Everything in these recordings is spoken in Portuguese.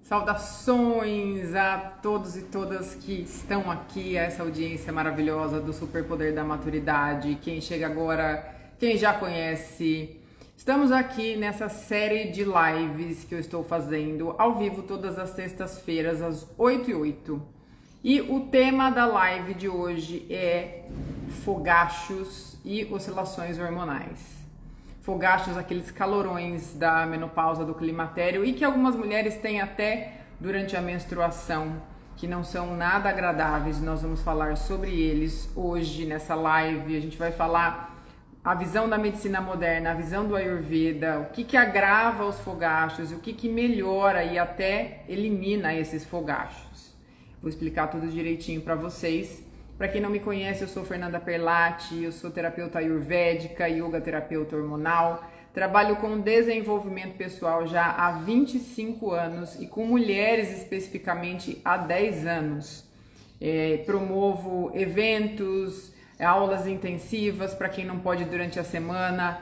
Saudações a todos e todas que estão aqui, a essa audiência maravilhosa do Superpoder da Maturidade. Quem chega agora, quem já conhece. Estamos aqui nessa série de lives que eu estou fazendo ao vivo todas as sextas-feiras às 8h08. E o tema da live de hoje é fogachos e oscilações hormonais. Fogachos, aqueles calorões da menopausa, do climatério, e que algumas mulheres têm até durante a menstruação, que não são nada agradáveis. Nós vamos falar sobre eles hoje nessa live. A gente vai falar a visão da medicina moderna, a visão do Ayurveda, o que agrava os fogachos, o que melhora e até elimina esses fogachos. Vou explicar tudo direitinho para vocês. Para quem não me conhece, eu sou Fernanda Perlatti, eu sou terapeuta ayurvédica, yoga terapeuta hormonal, trabalho com desenvolvimento pessoal já há 25 anos e com mulheres especificamente há 10 anos. Promovo eventos, aulas intensivas para quem não pode durante a semana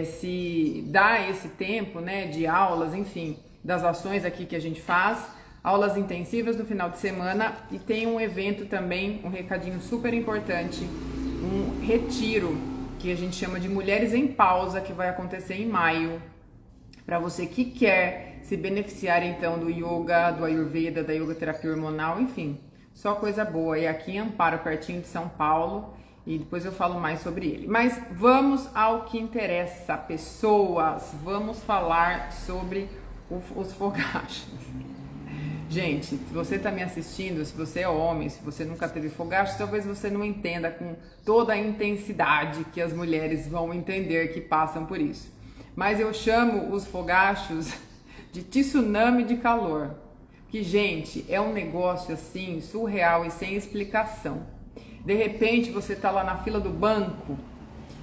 se dar esse tempo, né, de aulas, enfim, das ações aqui que a gente faz. Aulas intensivas no final de semana e tem um evento também, um recadinho super importante, um retiro que a gente chama de Mulheres em Pausa, que vai acontecer em maio, para você que quer se beneficiar então do yoga, do Ayurveda, da yoga terapia hormonal, enfim, só coisa boa. E aqui em Amparo, pertinho de São Paulo, e depois eu falo mais sobre ele. Mas vamos ao que interessa, pessoas, vamos falar sobre os fogachos. Gente, se você está me assistindo, se você é homem, se você nunca teve fogacho, talvez você não entenda com toda a intensidade que as mulheres vão entender que passam por isso. Mas eu chamo os fogachos de tsunami de calor. Que, gente, é um negócio assim, surreal e sem explicação. De repente você está lá na fila do banco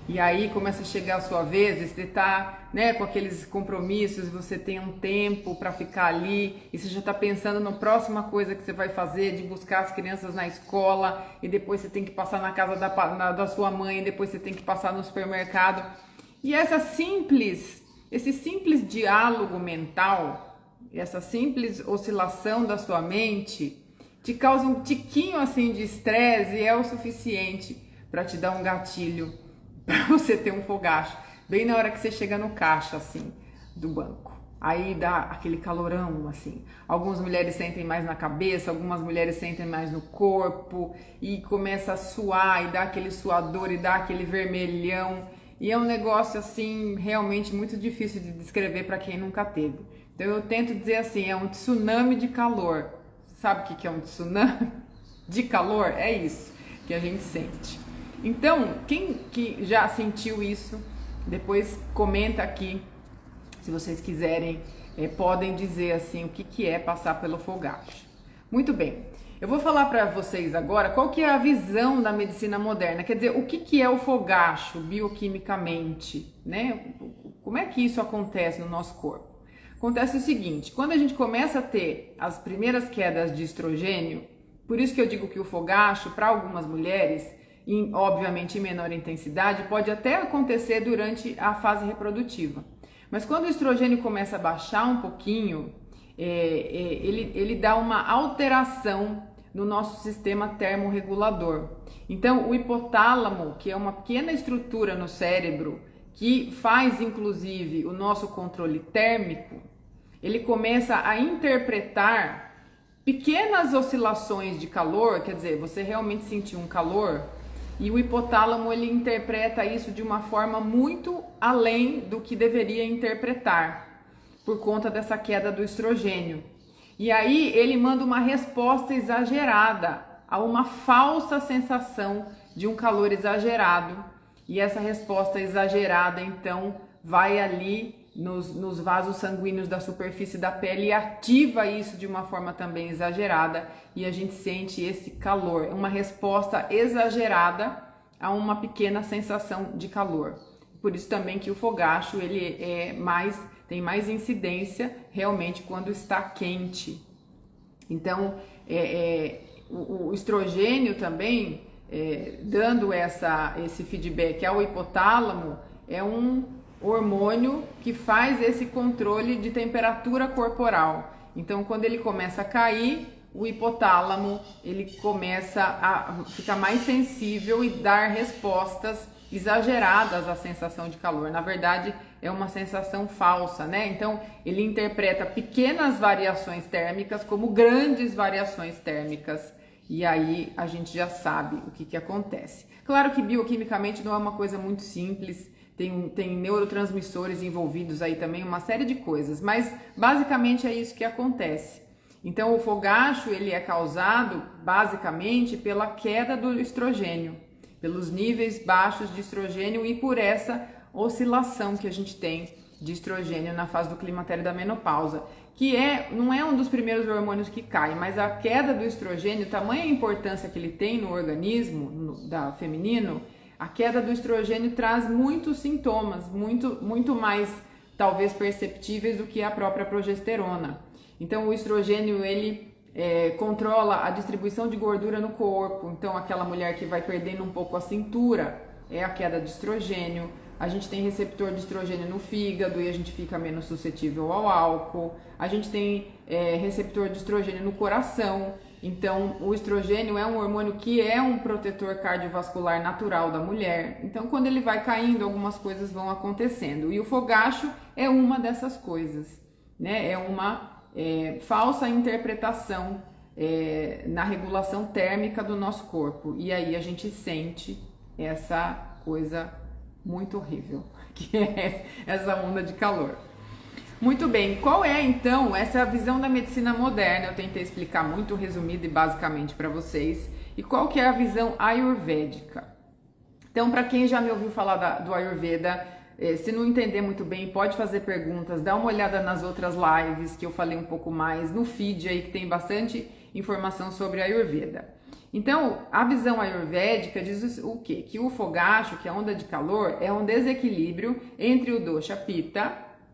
e aí começa a chegar a sua vez, e você tá, né, com aqueles compromissos, você tem um tempo para ficar ali e você já tá pensando na próxima coisa que você vai fazer, de buscar as crianças na escola, e depois você tem que passar na casa da sua mãe, e depois você tem que passar no supermercado. E esse simples diálogo mental, essa simples oscilação da sua mente te causa um tiquinho assim de estresse e é o suficiente para te dar um gatilho para você ter um fogacho, bem na hora que você chega no caixa, assim, do banco. Aí dá aquele calorão, assim. Algumas mulheres sentem mais na cabeça, algumas mulheres sentem mais no corpo, e começa a suar, e dá aquele suador, e dá aquele vermelhão. E é um negócio, assim, realmente muito difícil de descrever para quem nunca teve. Então eu tento dizer assim, é um tsunami de calor. Sabe o que é um tsunami de calor? É isso que a gente sente. Então, quem que já sentiu isso, depois comenta aqui, se vocês quiserem, podem dizer assim o que é passar pelo fogacho. Muito bem, eu vou falar para vocês agora qual que é a visão da medicina moderna, quer dizer, o que é o fogacho bioquimicamente, né? Como é que isso acontece no nosso corpo? Acontece o seguinte, quando a gente começa a ter as primeiras quedas de estrogênio, por isso que eu digo que o fogacho, para algumas mulheres, obviamente em menor intensidade, pode até acontecer durante a fase reprodutiva. Mas quando o estrogênio começa a baixar um pouquinho, ele dá uma alteração no nosso sistema termorregulador. Então, o hipotálamo, que é uma pequena estrutura no cérebro, que faz inclusive o nosso controle térmico, ele começa a interpretar pequenas oscilações de calor, quer dizer, você realmente sentiu um calor, e o hipotálamo ele interpreta isso de uma forma muito além do que deveria interpretar, por conta dessa queda do estrogênio. E aí ele manda uma resposta exagerada a uma falsa sensação de um calor exagerado. E essa resposta exagerada, então, vai ali nos vasos sanguíneos da superfície da pele e ativa isso de uma forma também exagerada, e a gente sente esse calor, uma resposta exagerada a uma pequena sensação de calor. Por isso também que o fogacho ele tem mais incidência realmente quando está quente. Então o estrogênio também dando esse feedback ao hipotálamo, é um hormônio que faz esse controle de temperatura corporal. Então, quando ele começa a cair, o hipotálamo ele começa a ficar mais sensível e dar respostas exageradas à sensação de calor. Na verdade, é uma sensação falsa, né? Então, ele interpreta pequenas variações térmicas como grandes variações térmicas. E aí a gente já sabe o que acontece. Claro que bioquimicamente não é uma coisa muito simples, tem neurotransmissores envolvidos aí também, uma série de coisas, mas basicamente é isso que acontece. Então, o fogacho ele é causado basicamente pela queda do estrogênio, pelos níveis baixos de estrogênio e por essa oscilação que a gente tem de estrogênio na fase do climatério da menopausa, que não é um dos primeiros hormônios que cai, mas a queda do estrogênio, tamanha importância que ele tem no organismo da feminino, a queda do estrogênio traz muitos sintomas, muito mais talvez perceptíveis do que a própria progesterona. Então o estrogênio ele controla a distribuição de gordura no corpo, então aquela mulher que vai perdendo um pouco a cintura é a queda de estrogênio. A gente tem receptor de estrogênio no fígado e a gente fica menos suscetível ao álcool. A gente tem receptor de estrogênio no coração. Então, o estrogênio é um hormônio que é um protetor cardiovascular natural da mulher. Então, quando ele vai caindo, algumas coisas vão acontecendo. E o fogacho é uma dessas coisas, né? É uma falsa interpretação na regulação térmica do nosso corpo. E aí a gente sente essa coisa muito horrível, que é essa onda de calor. Muito bem, qual é então essa visão da medicina moderna? Eu tentei explicar muito resumido e basicamente para vocês. E qual que é a visão ayurvédica? Então, para quem já me ouviu falar do Ayurveda, se não entender muito bem, pode fazer perguntas, dá uma olhada nas outras lives que eu falei um pouco mais, no feed aí que tem bastante informação sobre Ayurveda. Então, a visão ayurvédica diz o quê? Que o fogacho, que é a onda de calor, é um desequilíbrio entre o dosha pitta,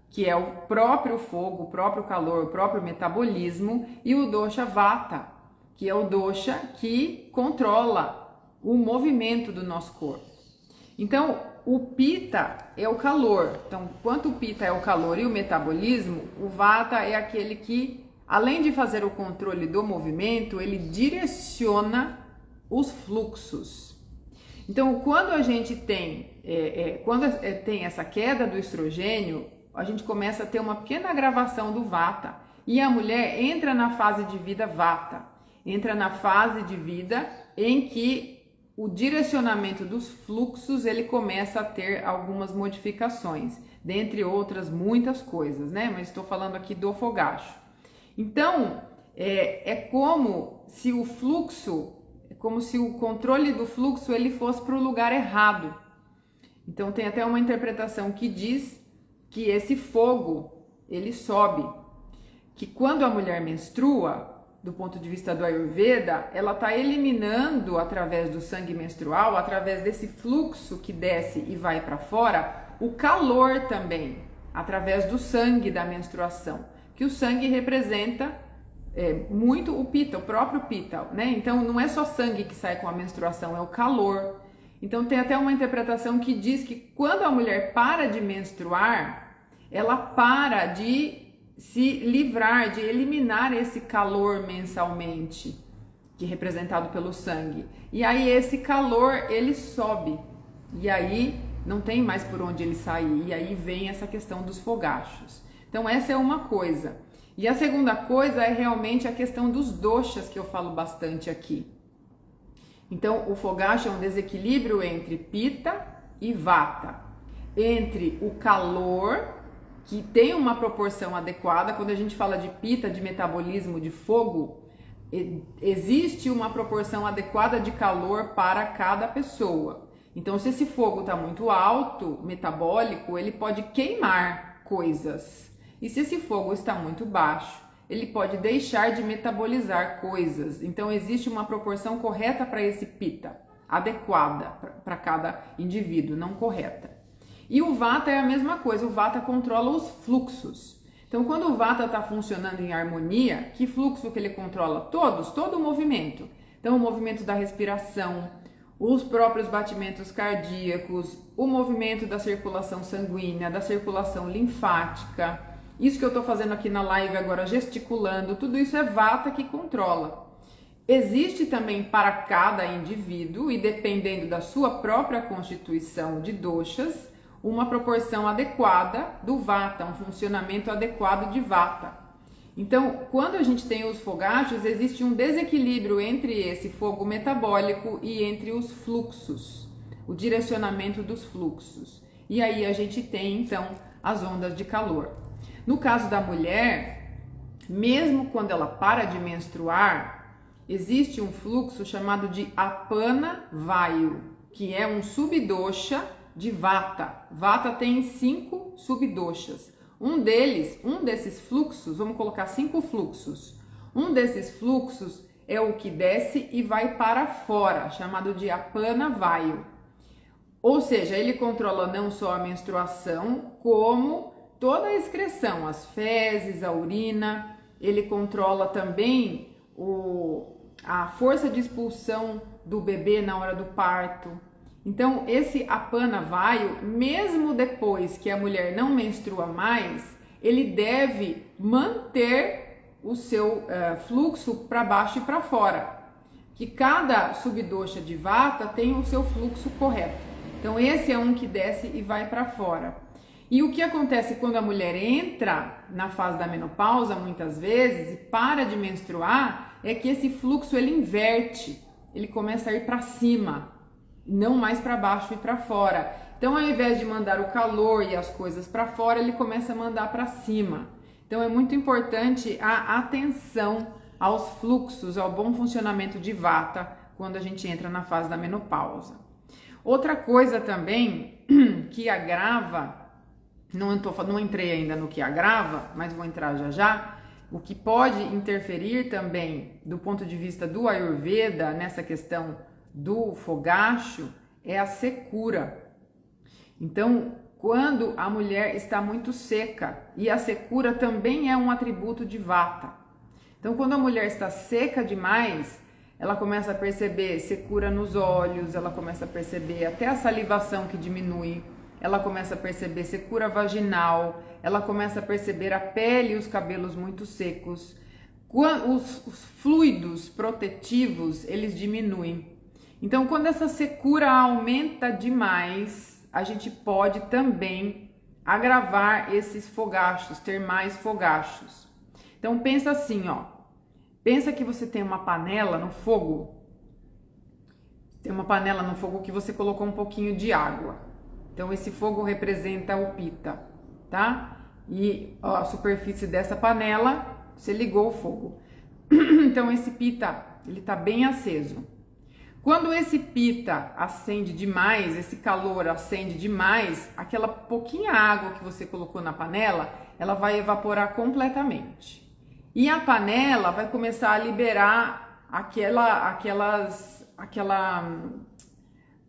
que é o próprio fogo, o próprio calor, o próprio metabolismo, e o dosha vata, que é o dosha que controla o movimento do nosso corpo. Então, o pitta é o calor. Então, enquanto o pitta é o calor e o metabolismo, o vata é aquele que, além de fazer o controle do movimento, ele direciona os fluxos. Então, quando a gente tem, tem essa queda do estrogênio, a gente começa a ter uma pequena agravação do vata. E a mulher entra na fase de vida vata. Entra na fase de vida em que o direcionamento dos fluxos, ele começa a ter algumas modificações. Dentre outras, muitas coisas, né? Mas estou falando aqui do fogacho. Então, é como se o fluxo, como se o controle do fluxo ele fosse para o lugar errado. Então, tem até uma interpretação que diz que esse fogo, ele sobe. Que quando a mulher menstrua, do ponto de vista do Ayurveda, ela está eliminando através do sangue menstrual, através desse fluxo que desce e vai para fora, o calor também, através do sangue da menstruação. Que o sangue representa muito o pitta, o próprio pitta, né? Então não é só sangue que sai com a menstruação, é o calor. Então tem até uma interpretação que diz que quando a mulher para de menstruar, ela para de se livrar, de eliminar esse calor mensalmente, que é representado pelo sangue. E aí esse calor, ele sobe. E aí não tem mais por onde ele sair. E aí vem essa questão dos fogachos. Então essa é uma coisa. E a segunda coisa é realmente a questão dos doshas, que eu falo bastante aqui. Então o fogacho é um desequilíbrio entre pitta e vata. Entre o calor, que tem uma proporção adequada. Quando a gente fala de pitta, de metabolismo, de fogo, existe uma proporção adequada de calor para cada pessoa. Então, se esse fogo está muito alto, metabólico, ele pode queimar coisas. E se esse fogo está muito baixo, ele pode deixar de metabolizar coisas. Então, existe uma proporção correta para esse pitta, adequada para cada indivíduo, não correta. E o vata é a mesma coisa, o vata controla os fluxos. Então, quando o vata está funcionando em harmonia, que fluxo que ele controla? Todo o movimento. Então, o movimento da respiração, os próprios batimentos cardíacos, o movimento da circulação sanguínea, da circulação linfática, Isso que eu estou fazendo aqui na live agora, gesticulando, tudo isso é vata que controla. Existe também para cada indivíduo, e dependendo da sua própria constituição de doshas, uma proporção adequada do vata, um funcionamento adequado de vata. Então, quando a gente tem os fogachos, existe um desequilíbrio entre esse fogo metabólico e entre os fluxos, o direcionamento dos fluxos. E aí a gente tem, então, as ondas de calor. No caso da mulher, mesmo quando ela para de menstruar, existe um fluxo chamado de apana vayu, que é um subdosha de vata. Vata tem 5 subdoshas. Um desses fluxos, vamos colocar 5 fluxos. Um desses fluxos é o que desce e vai para fora, chamado de apana vayu. Ou seja, ele controla não só a menstruação, como toda a excreção, as fezes, a urina. Ele controla também a força de expulsão do bebê na hora do parto. Então, esse apana vayu, mesmo depois que a mulher não menstrua mais, ele deve manter o seu fluxo para baixo e para fora. Que cada subdosha de vata tem o seu fluxo correto. Então, esse é um que desce e vai para fora. E o que acontece quando a mulher entra na fase da menopausa, muitas vezes, e para de menstruar, é que esse fluxo ele inverte, ele começa a ir para cima, não mais para baixo e para fora. Então, ao invés de mandar o calor e as coisas para fora, ele começa a mandar para cima. Então, é muito importante a atenção aos fluxos, ao bom funcionamento de vata quando a gente entra na fase da menopausa. Outra coisa também que agrava, não entrei ainda no que agrava, mas vou entrar já já, o que pode interferir também do ponto de vista do Ayurveda nessa questão do fogacho é a secura. Então, quando a mulher está muito seca, e a secura também é um atributo de vata. Então, quando a mulher está seca demais, ela começa a perceber secura nos olhos, ela começa a perceber até a salivação que diminui, ela começa a perceber secura vaginal, ela começa a perceber a pele e os cabelos muito secos. Os fluidos protetivos, eles diminuem. Então, quando essa secura aumenta demais, a gente pode também agravar esses fogachos, ter mais fogachos. Então, pensa assim, ó. Pensa que você tem uma panela no fogo. Tem uma panela no fogo que você colocou um pouquinho de água. Então, esse fogo representa o pita, tá? E ó, a superfície dessa panela, você ligou o fogo. Então, esse pita, ele tá bem aceso. Quando esse pita acende demais, esse calor acende demais, aquela pouquinha água que você colocou na panela, ela vai evaporar completamente. E a panela vai começar a liberar aquela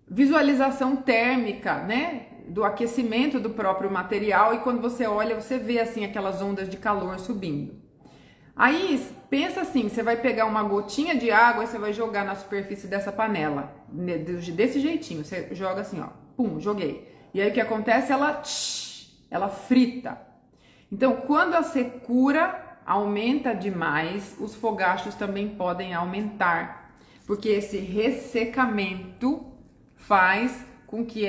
visualização térmica, né? Do aquecimento do próprio material, e quando você olha, você vê assim aquelas ondas de calor subindo. Aí, pensa assim, você vai pegar uma gotinha de água e você vai jogar na superfície dessa panela, desse jeitinho, você joga assim, ó, pum, joguei. E aí o que acontece? Ela frita. Então, quando a secura aumenta demais, os fogachos também podem aumentar, porque esse ressecamento faz com que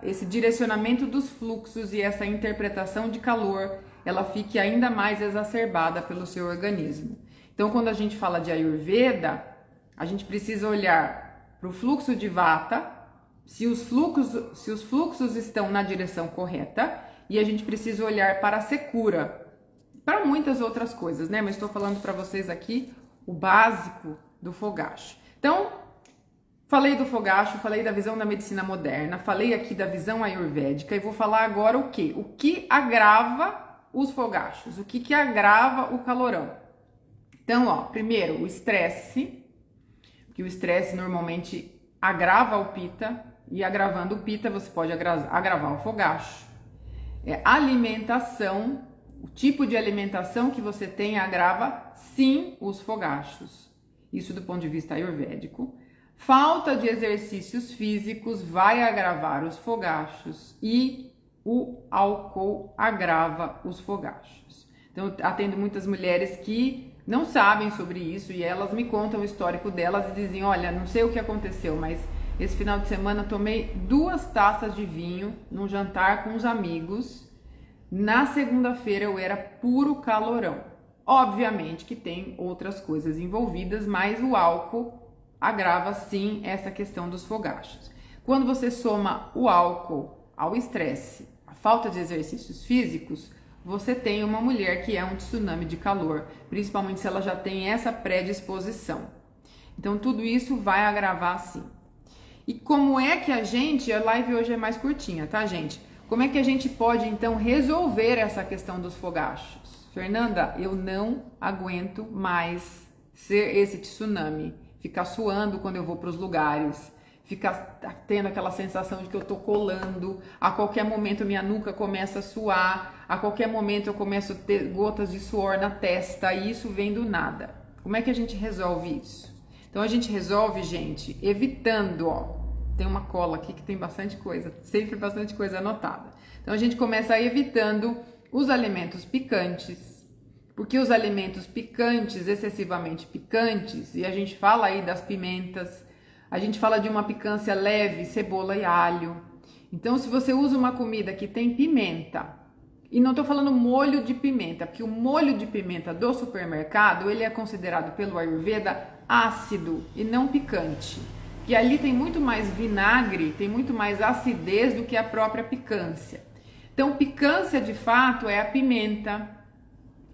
esse direcionamento dos fluxos e essa interpretação de calor, ela fique ainda mais exacerbada pelo seu organismo. Então, quando a gente fala de Ayurveda, a gente precisa olhar para o fluxo de vata, se os fluxos estão na direção correta, e a gente precisa olhar para a secura, para muitas outras coisas, né? Mas estou falando para vocês aqui o básico do fogacho. Então, falei do fogacho, falei da visão da medicina moderna, falei aqui da visão ayurvédica e vou falar agora o quê? O que agrava os fogachos, o que agrava o calorão. Então, ó, primeiro, o estresse, que o estresse normalmente agrava o pita, e agravando o pita você pode agravar o fogacho. Alimentação, o tipo de alimentação que você tem agrava sim os fogachos, isso do ponto de vista ayurvédico. Falta de exercícios físicos vai agravar os fogachos, e o álcool agrava os fogachos. Então, atendo muitas mulheres que não sabem sobre isso e elas me contam o histórico delas e dizem, olha, não sei o que aconteceu, mas esse final de semana tomei 2 taças de vinho num jantar com os amigos. Na segunda-feira eu era puro calorão. Obviamente que tem outras coisas envolvidas, mas o álcool agrava sim essa questão dos fogachos. Quando você soma o álcool ao estresse, a falta de exercícios físicos, você tem uma mulher que é um tsunami de calor, principalmente se ela já tem essa predisposição. Então tudo isso vai agravar sim. E como é que a live hoje é mais curtinha, tá, gente? Como é que a gente pode então resolver essa questão dos fogachos? Fernanda, eu não aguento mais ser esse tsunami, ficar suando quando eu vou para os lugares, ficar tendo aquela sensação de que eu tô colando, a qualquer momento minha nuca começa a suar, a qualquer momento eu começo a ter gotas de suor na testa e isso vem do nada. Como é que a gente resolve isso? Então a gente resolve, gente, evitando, ó, tem uma cola aqui que tem bastante coisa, sempre bastante coisa anotada. Então a gente começa evitando os alimentos picantes, porque os alimentos picantes, excessivamente picantes, e a gente fala aí das pimentas, a gente fala de uma picância leve, cebola e alho. Então se você usa uma comida que tem pimenta, e não estou falando molho de pimenta, porque o molho de pimenta do supermercado, ele é considerado pelo Ayurveda ácido e não picante. E ali tem muito mais vinagre, tem muito mais acidez do que a própria picância. Então, picância de fato é a pimenta,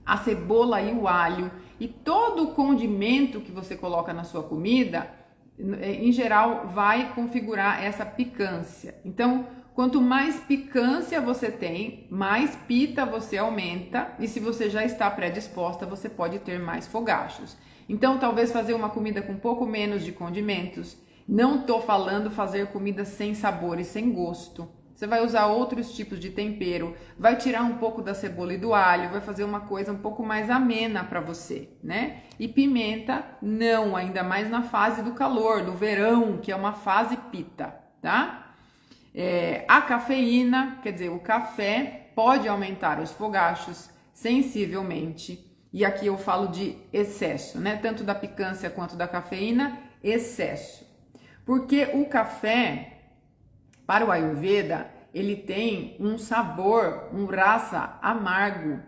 a cebola e o alho. E todo o condimento que você coloca na sua comida, em geral, vai configurar essa picância. Então, quanto mais picância você tem, mais pita você aumenta. E se você já está predisposta, você pode ter mais fogachos. Então, talvez fazer uma comida com um pouco menos de condimentos. Não tô falando fazer comida sem sabor e sem gosto. Você vai usar outros tipos de tempero, vai tirar um pouco da cebola e do alho, vai fazer uma coisa um pouco mais amena para você, né? E pimenta, não, ainda mais na fase do calor, do verão, que é uma fase pita, tá? A cafeína, quer dizer, o café pode aumentar os fogachos sensivelmente. E aqui eu falo de excesso, né? Tanto da picância quanto da cafeína, excesso. Porque o café, para o Ayurveda, ele tem um sabor, um rasa amargo.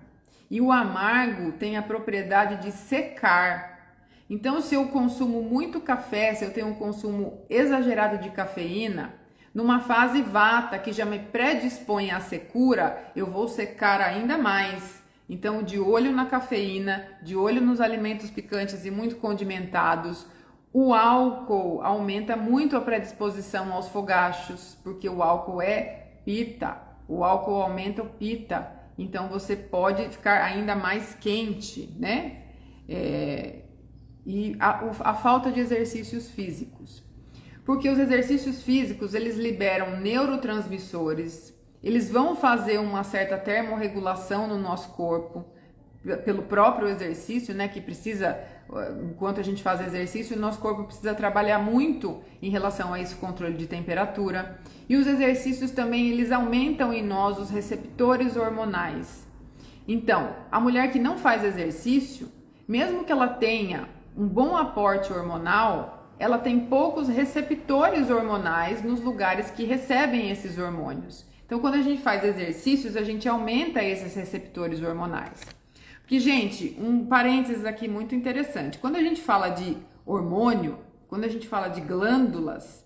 E o amargo tem a propriedade de secar. Então, se eu consumo muito café, se eu tenho um consumo exagerado de cafeína, numa fase vata, que já me predispõe à secura, eu vou secar ainda mais. Então, de olho na cafeína, de olho nos alimentos picantes e muito condimentados. O álcool aumenta muito a predisposição aos fogachos, porque o álcool é pita, o álcool aumenta o pita, então você pode ficar ainda mais quente, né? E a falta de exercícios físicos, porque os exercícios físicos, eles liberam neurotransmissores, eles vão fazer uma certa termorregulação no nosso corpo, pelo próprio exercício, né, que precisa, enquanto a gente faz exercício, o nosso corpo precisa trabalhar muito em relação a esse controle de temperatura. E os exercícios também, eles aumentam em nós os receptores hormonais. Então, a mulher que não faz exercício, mesmo que ela tenha um bom aporte hormonal, ela tem poucos receptores hormonais nos lugares que recebem esses hormônios. Então, quando a gente faz exercícios, a gente aumenta esses receptores hormonais. Porque, gente, um parênteses aqui muito interessante. Quando a gente fala de hormônio, quando a gente fala de glândulas,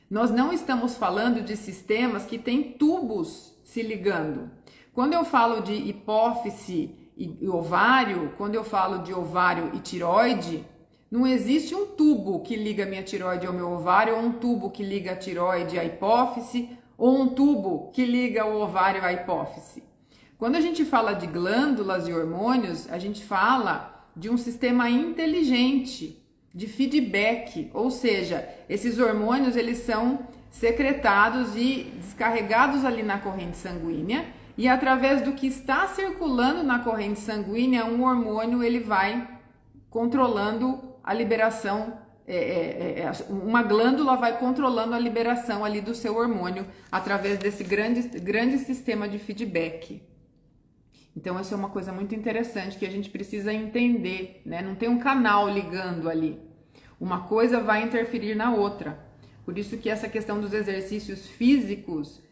nós não estamos falando de sistemas que têm tubos se ligando. Quando eu falo de hipófise e ovário, quando eu falo de ovário e tireoide, não existe um tubo que liga a minha tireoide ao meu ovário, ou um tubo que liga a tireoide à hipófise, ou um tubo que liga o ovário à hipófise. Quando a gente fala de glândulas e hormônios, a gente fala de um sistema inteligente de feedback, ou seja, esses hormônios, eles são secretados e descarregados ali na corrente sanguínea, e através do que está circulando na corrente sanguínea, um hormônio, ele vai controlando a liberação uma glândula vai controlando a liberação ali do seu hormônio através desse grande sistema de feedback. Então, essa é uma coisa muito interessante que a gente precisa entender, né? Não tem um canal ligando ali. Uma coisa vai interferir na outra. Por isso que essa questão dos exercícios físicos,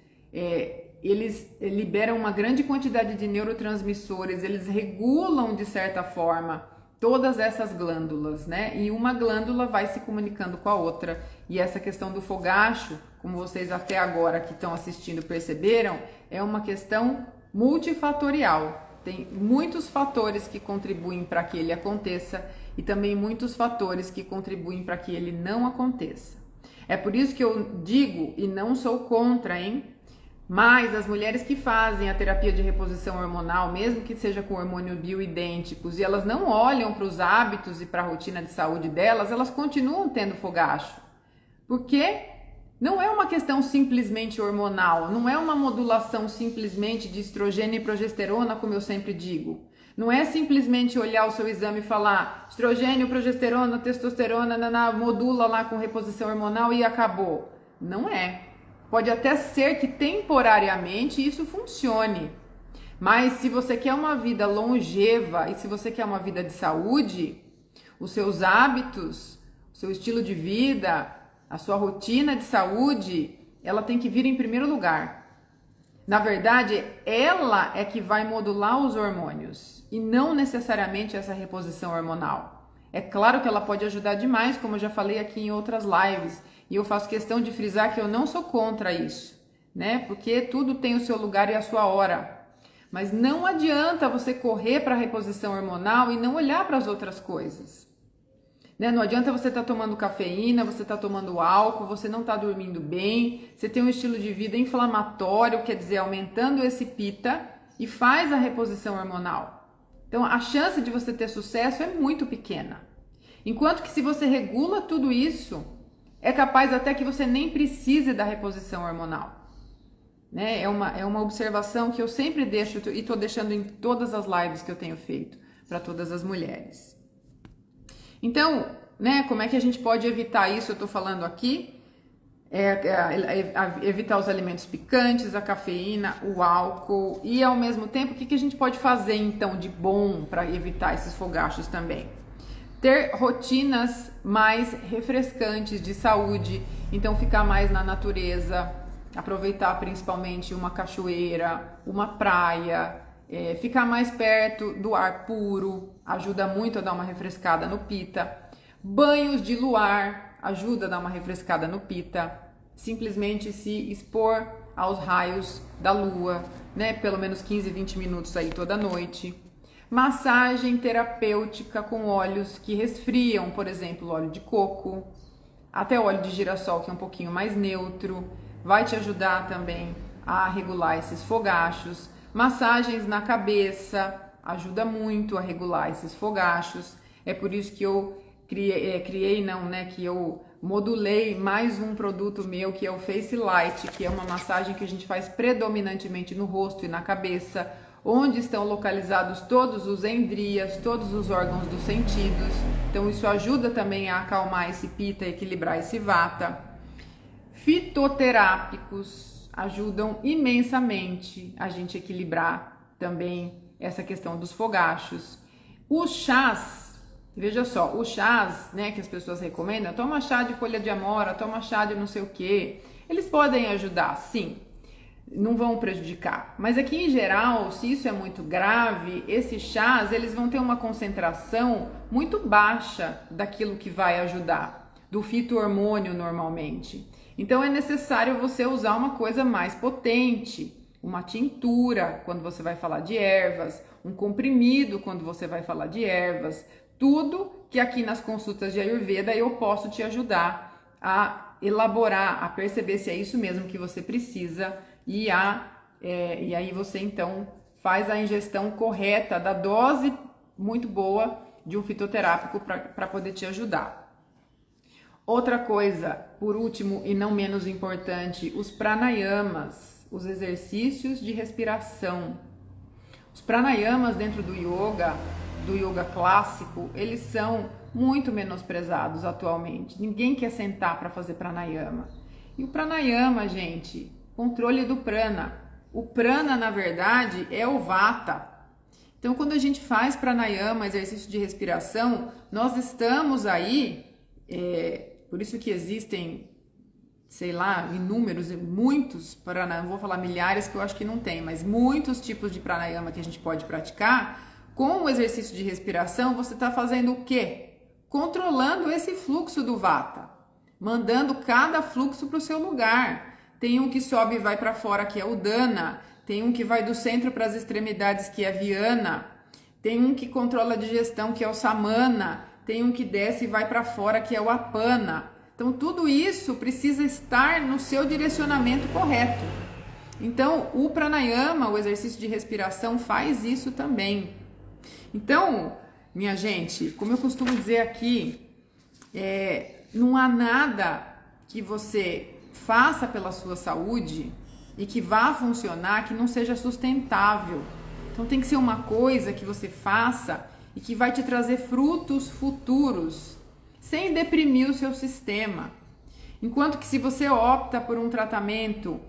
eles liberam uma grande quantidade de neurotransmissores, eles regulam, de certa forma, todas essas glândulas, né? E uma glândula vai se comunicando com a outra. E essa questão do fogacho, como vocês até agora que estão assistindo perceberam, é uma questão multifatorial. Tem muitos fatores que contribuem para que ele aconteça e também muitos fatores que contribuem para que ele não aconteça. É por isso que eu digo, e não sou contra, hein? Mas as mulheres que fazem a terapia de reposição hormonal, mesmo que seja com hormônios bioidênticos, e elas não olham para os hábitos e para a rotina de saúde delas, elas continuam tendo fogacho. Porque não é uma questão simplesmente hormonal, não é uma modulação simplesmente de estrogênio e progesterona, como eu sempre digo. Não é simplesmente olhar o seu exame e falar estrogênio, progesterona, testosterona, modula lá com reposição hormonal e acabou. Não é. Pode até ser que temporariamente isso funcione, mas se você quer uma vida longeva e se você quer uma vida de saúde, os seus hábitos, o seu estilo de vida, a sua rotina de saúde, ela tem que vir em primeiro lugar. Na verdade, ela é que vai modular os hormônios e não necessariamente essa reposição hormonal. É claro que ela pode ajudar demais, como eu já falei aqui em outras lives. E eu faço questão de frisar que eu não sou contra isso, né? Porque tudo tem o seu lugar e a sua hora. Mas não adianta você correr para a reposição hormonal e não olhar para as outras coisas. Né? Não adianta você estar tomando cafeína, você está tomando álcool, você não está dormindo bem, você tem um estilo de vida inflamatório, quer dizer, aumentando esse pita e faz a reposição hormonal. Então, a chance de você ter sucesso é muito pequena. Enquanto que se você regula tudo isso, é capaz até que você nem precise da reposição hormonal. Né? É uma observação que eu sempre deixo e estou deixando em todas as lives que eu tenho feito para todas as mulheres. Então, né, como é que a gente pode evitar isso? Eu estou falando aqui. Evitar os alimentos picantes, a cafeína, o álcool e ao mesmo tempo, o que a gente pode fazer então de bom para evitar esses fogachos também? Ter rotinas mais refrescantes de saúde, então ficar mais na natureza, aproveitar principalmente uma cachoeira, uma praia, ficar mais perto do ar puro, ajuda muito a dar uma refrescada no pita. Banhos de luar ajuda a dar uma refrescada no pita. Simplesmente se expor aos raios da lua, né? Pelo menos 15, 20 minutos aí toda noite. Massagem terapêutica com óleos que resfriam, por exemplo, óleo de coco, até óleo de girassol, que é um pouquinho mais neutro, vai te ajudar também a regular esses fogachos. Massagens na cabeça ajuda muito a regular esses fogachos. É por isso que eu que eu modulei mais um produto meu, que é o Face Light, que é uma massagem que a gente faz predominantemente no rosto e na cabeça, onde estão localizados todos os endrias, todos os órgãos dos sentidos. Então isso ajuda também a acalmar esse pita, equilibrar esse vata. Fitoterápicos ajudam imensamente a gente equilibrar também essa questão dos fogachos. Os chás, veja só, os chás, né, que as pessoas recomendam, toma chá de folha de amora, toma chá de não sei o que, eles podem ajudar, sim. Não vão prejudicar, mas aqui em geral, se isso é muito grave, esses chás eles vão ter uma concentração muito baixa daquilo que vai ajudar, do fito-hormônio normalmente. Então é necessário você usar uma coisa mais potente, uma tintura quando você vai falar de ervas, um comprimido quando você vai falar de ervas, tudo que aqui nas consultas de Ayurveda eu posso te ajudar a elaborar, a perceber se é isso mesmo que você precisa. E aí você então faz a ingestão correta da dose muito boa de um fitoterápico para poder te ajudar. Outra coisa, por último e não menos importante, os pranayamas, os exercícios de respiração. Os pranayamas dentro do yoga do yoga clássico, eles são muito menosprezados atualmente. Ninguém quer sentar para fazer pranayama. E o pranayama, gente, controle do prana. O prana, na verdade, é o vata. Então, quando a gente faz pranayama, exercício de respiração, nós estamos aí, por isso que existem, sei lá, inúmeros, muitos pranayama, não vou falar milhares que eu acho que não tem, mas muitos tipos de pranayama que a gente pode praticar. Com o exercício de respiração, você está fazendo o quê? Controlando esse fluxo do vata, mandando cada fluxo para o seu lugar. Tem um que sobe e vai para fora, que é o dana. Tem um que vai do centro para as extremidades, que é a viana. Tem um que controla a digestão, que é o samana. Tem um que desce e vai para fora, que é o apana. Então, tudo isso precisa estar no seu direcionamento correto. Então, o pranayama, o exercício de respiração, faz isso também. Então, minha gente, como eu costumo dizer aqui, não há nada que você faça pela sua saúde e que vá funcionar que não seja sustentável. Então tem que ser uma coisa que você faça e que vai te trazer frutos futuros, sem deprimir o seu sistema. Enquanto que se você opta por um tratamento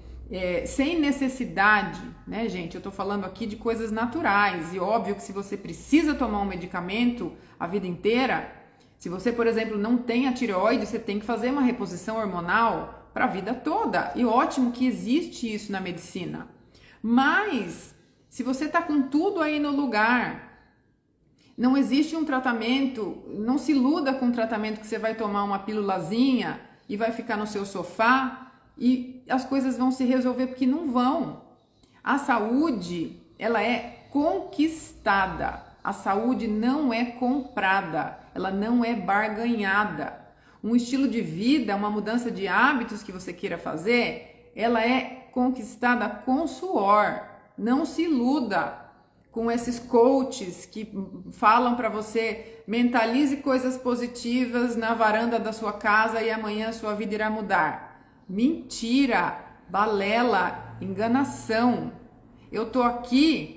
sem necessidade, né, gente? Eu tô falando aqui de coisas naturais, e óbvio que se você precisa tomar um medicamento a vida inteira, se você, por exemplo, não tem a tireoide, você tem que fazer uma reposição hormonal para a vida toda. E ótimo que existe isso na medicina. Mas, se você tá com tudo aí no lugar, não existe um tratamento, não se iluda com um tratamento que você vai tomar uma pílulazinha e vai ficar no seu sofá e as coisas vão se resolver, porque não vão. A saúde, ela é conquistada. A saúde não é comprada, ela não é barganhada. Um estilo de vida, uma mudança de hábitos que você queira fazer, ela é conquistada com suor. Não se iluda com esses coaches que falam para você: mentalize coisas positivas na varanda da sua casa e amanhã sua vida irá mudar. Mentira, balela, enganação. Eu tô aqui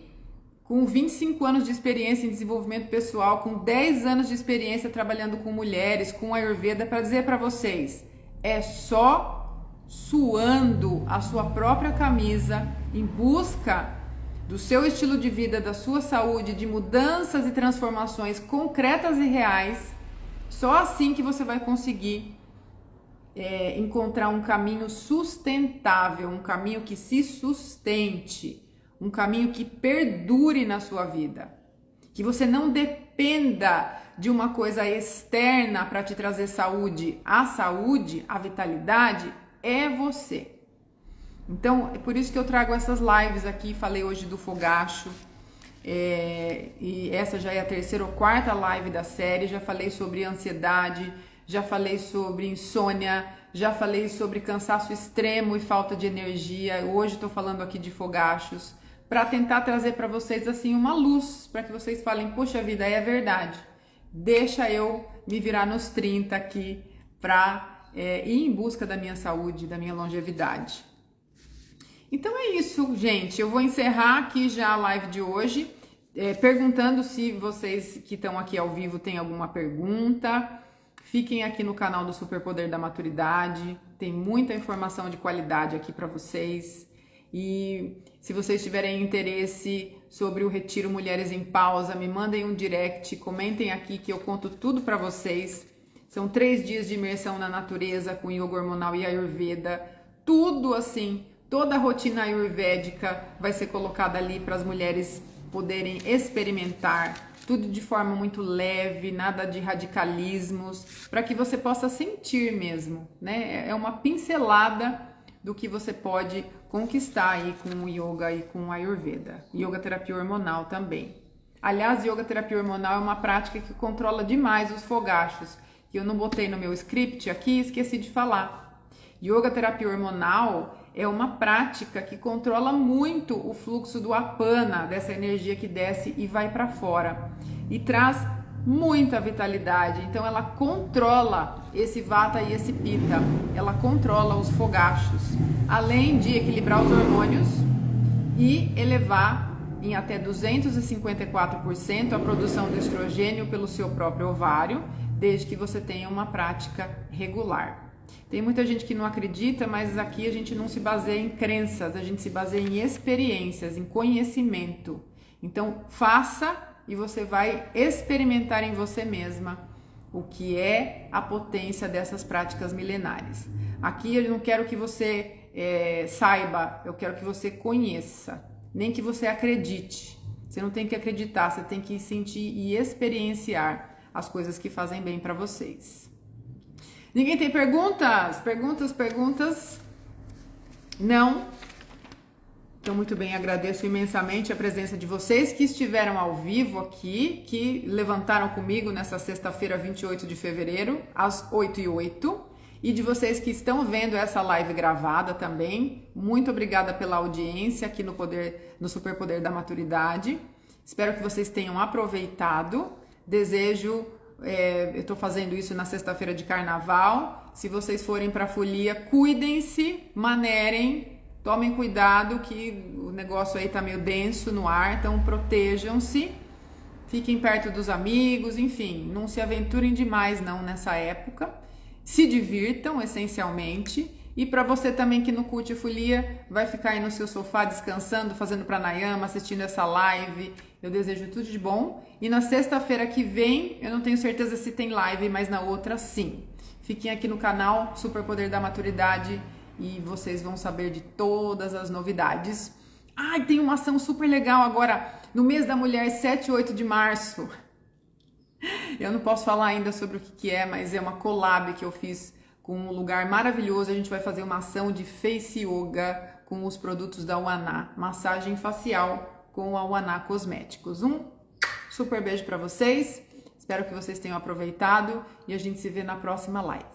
com 25 anos de experiência em desenvolvimento pessoal, com 10 anos de experiência trabalhando com mulheres, com Ayurveda, para dizer para vocês, é só suando a sua própria camisa em busca do seu estilo de vida, da sua saúde, de mudanças e transformações concretas e reais, só assim que você vai conseguir encontrar um caminho sustentável, um caminho que se sustente, um caminho que perdure na sua vida, que você não dependa de uma coisa externa para te trazer saúde. A saúde, a vitalidade é você. Então, é por isso que eu trago essas lives aqui. Falei hoje do fogacho, e essa já é a terceira ou quarta live da série. Já falei sobre ansiedade, já falei sobre insônia, já falei sobre cansaço extremo e falta de energia. Hoje estou falando aqui de fogachos, para tentar trazer para vocês assim uma luz, para que vocês falem: poxa vida, é verdade, deixa eu me virar nos 30 aqui para ir em busca da minha saúde, da minha longevidade. Então é isso, gente. Eu vou encerrar aqui já a live de hoje, perguntando se vocês que estão aqui ao vivo têm alguma pergunta. Fiquem aqui no canal do Superpoder da Maturidade, tem muita informação de qualidade aqui para vocês. E se vocês tiverem interesse sobre o Retiro Mulheres em Pausa, me mandem um direct, comentem aqui que eu conto tudo para vocês. São 3 dias de imersão na natureza com yoga hormonal e Ayurveda, tudo assim, toda a rotina ayurvédica vai ser colocada ali para as mulheres poderem experimentar, tudo de forma muito leve, nada de radicalismos, para que você possa sentir mesmo, né? É uma pincelada do que você pode conquistar aí com o yoga e com o Ayurveda. Yoga terapia hormonal também. Aliás, yoga terapia hormonal é uma prática que controla demais os fogachos, que eu não botei no meu script aqui, esqueci de falar. Yoga terapia hormonal é uma prática que controla muito o fluxo do apana, dessa energia que desce e vai para fora, e traz muita vitalidade. Então ela controla esse vata e esse pitta, ela controla os fogachos, além de equilibrar os hormônios e elevar em até 254% a produção do estrogênio pelo seu próprio ovário, desde que você tenha uma prática regular. Tem muita gente que não acredita, mas aqui a gente não se baseia em crenças, a gente se baseia em experiências, em conhecimento. Então, faça e você vai experimentar em você mesma o que é a potência dessas práticas milenares. Aqui eu não quero que você saiba, eu quero que você conheça, nem que você acredite. Você não tem que acreditar, você tem que sentir e experienciar as coisas que fazem bem para vocês. Ninguém tem perguntas? Perguntas? Não? Então, muito bem, agradeço imensamente a presença de vocês que estiveram ao vivo aqui, que levantaram comigo nessa sexta-feira, 28 de fevereiro, às 8h08. E de vocês que estão vendo essa live gravada também. Muito obrigada pela audiência aqui no Super Poder da Maturidade. Espero que vocês tenham aproveitado. Desejo... eu estou fazendo isso na sexta-feira de carnaval. Se vocês forem para a folia, cuidem-se, manerem, tomem cuidado que o negócio aí tá meio denso no ar, então protejam-se, fiquem perto dos amigos, enfim, não se aventurem demais não nessa época, se divirtam essencialmente. E para você também que no Curte Folia vai ficar aí no seu sofá descansando, fazendo pranayama, assistindo essa live, eu desejo tudo de bom. E na sexta-feira que vem, eu não tenho certeza se tem live, mas na outra sim. Fiquem aqui no canal Super Poder da Maturidade e vocês vão saber de todas as novidades. Ai, tem uma ação super legal agora no mês da mulher, 7 e 8 de março. Eu não posso falar ainda sobre o que é, mas é uma collab que eu fiz com um lugar maravilhoso. A gente vai fazer uma ação de Face Yoga com os produtos da Uaná, massagem facial com a Uaná Cosméticos. Um super beijo para vocês, espero que vocês tenham aproveitado e a gente se vê na próxima live.